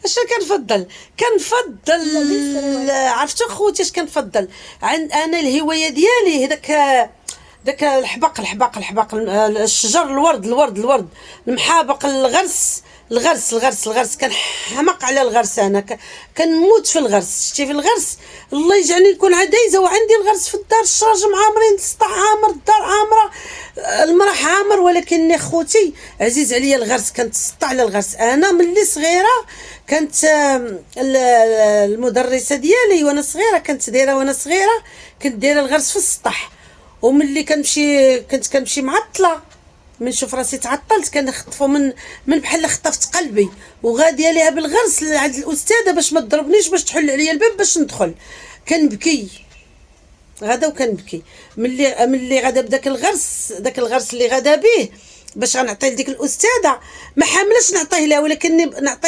اشنو كنفضل عرفتو خوتي اش كنفضل انا الهوايه ديالي داك الحباق الشجر، الورد المحابق، الغرس كنحماق على الغرس. انا كنموت في الغرس. شتي في الغرس الله يجعلني نكون عدايزه وعندي الغرس في الدار، الشراجم عامرين، السطح عامر، الدار عامره، المرح عامر، ولكن خوتي عزيز عليا الغرس. كنتسطع على الغرس. انا ملي صغيره كانت المدرسه ديالي وانا صغيره كنت دايره الغرس في السطح. وملي كنت كنمشي معطله، من نشوف راسي تعطلت كنخطفو من بحال خطفت قلبي وغاديه ليها بالغرس لعند الاستاذه باش ما تضربنيش، باش تحل عليا الباب باش ندخل. كنبكي غدا وكنبكي ملي غدا بداك الغرس اللي غدا به باش غنعطيه لديك الاستاذه. ما حاملاش نعطيه لها، ولكن نعطيه